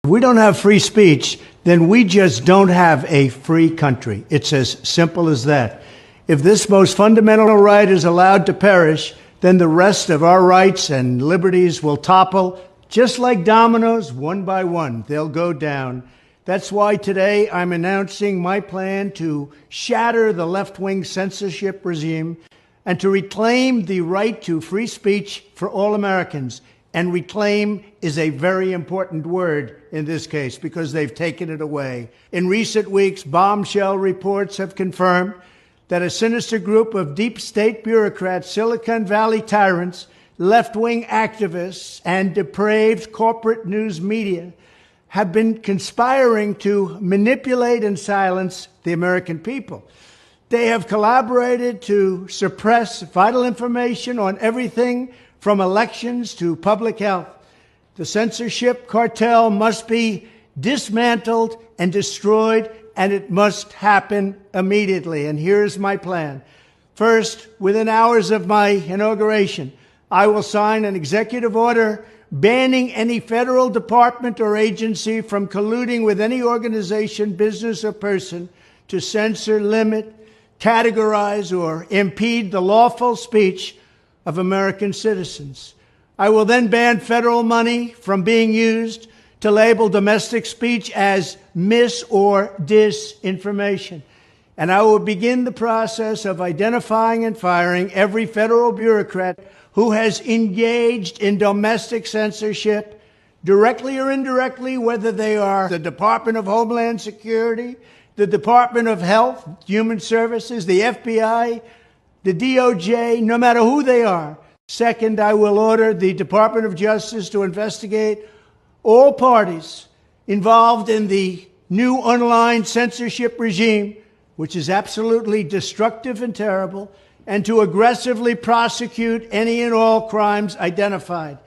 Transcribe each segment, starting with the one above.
If we don't have free speech, then we just don't have a free country. It's as simple as that. If this most fundamental right is allowed to perish, then the rest of our rights and liberties will topple, just like dominoes, one by one. They'll go down. That's why today I'm announcing my plan to shatter the left-wing censorship regime and to reclaim the right to free speech for all Americans. And reclaim is a very important word in this case because they've taken it away. In recent weeks, bombshell reports have confirmed that a sinister group of deep state bureaucrats, Silicon Valley tyrants, left-wing activists, and depraved corporate news media have been conspiring to manipulate and silence the American people. They have collaborated to suppress vital information on everything from elections to public health. The censorship cartel must be dismantled and destroyed, and it must happen immediately. And here's my plan. First, within hours of my inauguration, I will sign an executive order banning any federal department or agency from colluding with any organization, business, or person to censor, limit, categorize, or impede the lawful speech of American citizens. I will then ban federal money from being used to label domestic speech as mis- or disinformation. And I will begin the process of identifying and firing every federal bureaucrat who has engaged in domestic censorship, directly or indirectly, whether they are the Department of Homeland Security, the Department of Health, Human Services, the FBI, the DOJ, no matter who they are. Second, I will order the Department of Justice to investigate all parties involved in the new online censorship regime, which is absolutely destructive and terrible, and to aggressively prosecute any and all crimes identified.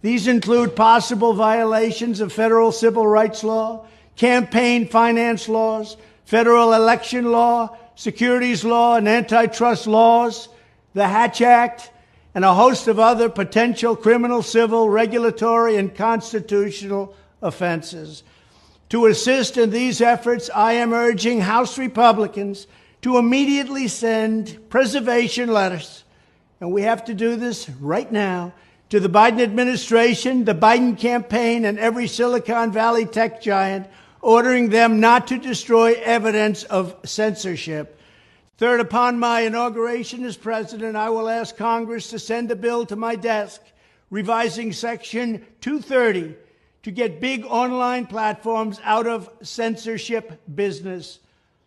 These include possible violations of federal civil rights law, campaign finance laws, federal election law, securities law, and antitrust laws, the Hatch Act, and a host of other potential criminal, civil, regulatory, and constitutional offenses. To assist in these efforts, I am urging House Republicans to immediately send preservation letters, and we have to do this right now, to the Biden administration, the Biden campaign, and every Silicon Valley tech giant, ordering them not to destroy evidence of censorship. Third, upon my inauguration as president, I will ask Congress to send a bill to my desk revising Section 230 to get big online platforms out of censorship business.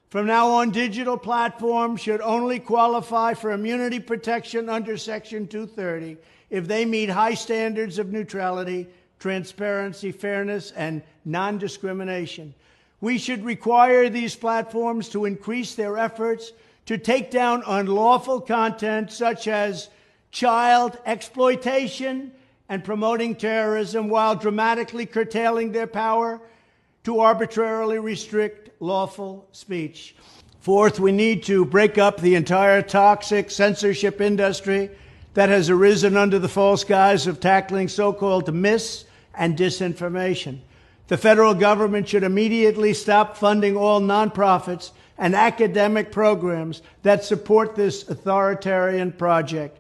From now on, digital platforms should only qualify for immunity protection under Section 230 if they meet high standards of neutrality, transparency, fairness, and non-discrimination. We should require these platforms to increase their efforts to take down unlawful content such as child exploitation and promoting terrorism, while dramatically curtailing their power to arbitrarily restrict lawful speech. Fourth, we need to break up the entire toxic censorship industry that has arisen under the false guise of tackling so-called mis- and disinformation. The federal government should immediately stop funding all nonprofits and academic programs that support this authoritarian project.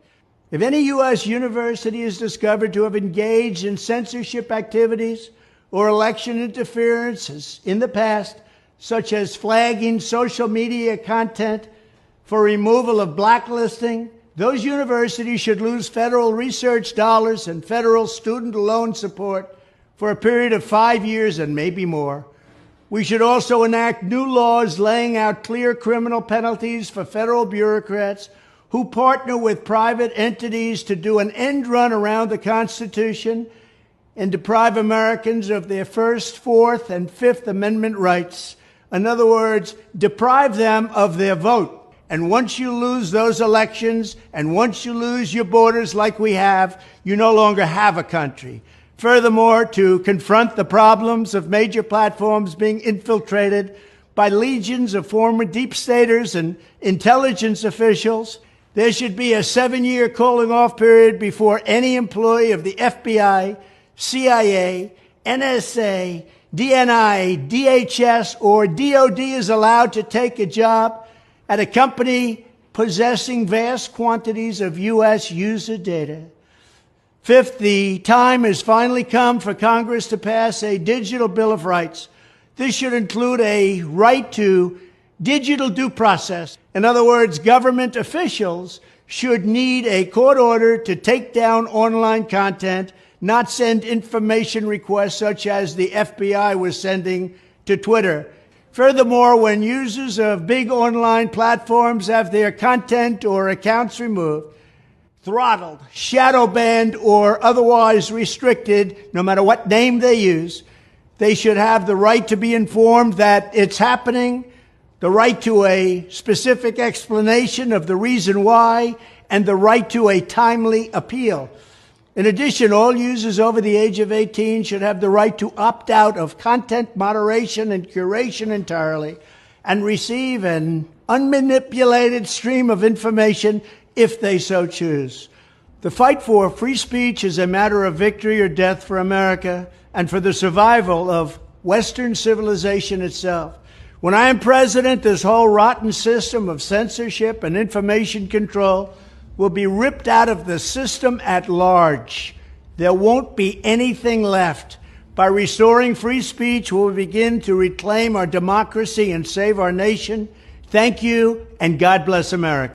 If any U.S. university is discovered to have engaged in censorship activities or election interferences in the past, such as flagging social media content for removal of blacklisting, those universities should lose federal research dollars and federal student loan support for a period of 5 years and maybe more. We should also enact new laws laying out clear criminal penalties for federal bureaucrats who partner with private entities to do an end run around the Constitution and deprive Americans of their First, Fourth, and Fifth Amendment rights. In other words, deprive them of their vote. And once you lose those elections, and once you lose your borders like we have, you no longer have a country. Furthermore, to confront the problems of major platforms being infiltrated by legions of former deep staters and intelligence officials, there should be a 7-year calling-off period before any employee of the FBI, CIA, NSA, DNI, DHS, or DOD is allowed to take a job at a company possessing vast quantities of U.S. user data. Fifth, the time has finally come for Congress to pass a digital Bill of Rights. This should include a right to digital due process. In other words, government officials should need a court order to take down online content, not send information requests such as the FBI was sending to Twitter. Furthermore, when users of big online platforms have their content or accounts removed, throttled, shadow banned, or otherwise restricted, no matter what name they use, they should have the right to be informed that it's happening, the right to a specific explanation of the reason why, and the right to a timely appeal. In addition, all users over the age of 18 should have the right to opt out of content moderation and curation entirely and receive an unmanipulated stream of information if they so choose. The fight for free speech is a matter of victory or death for America and for the survival of Western civilization itself. When I am president, this whole rotten system of censorship and information control will be ripped out of the system at large. There won't be anything left. By restoring free speech, we'll begin to reclaim our democracy and save our nation. Thank you, and God bless America.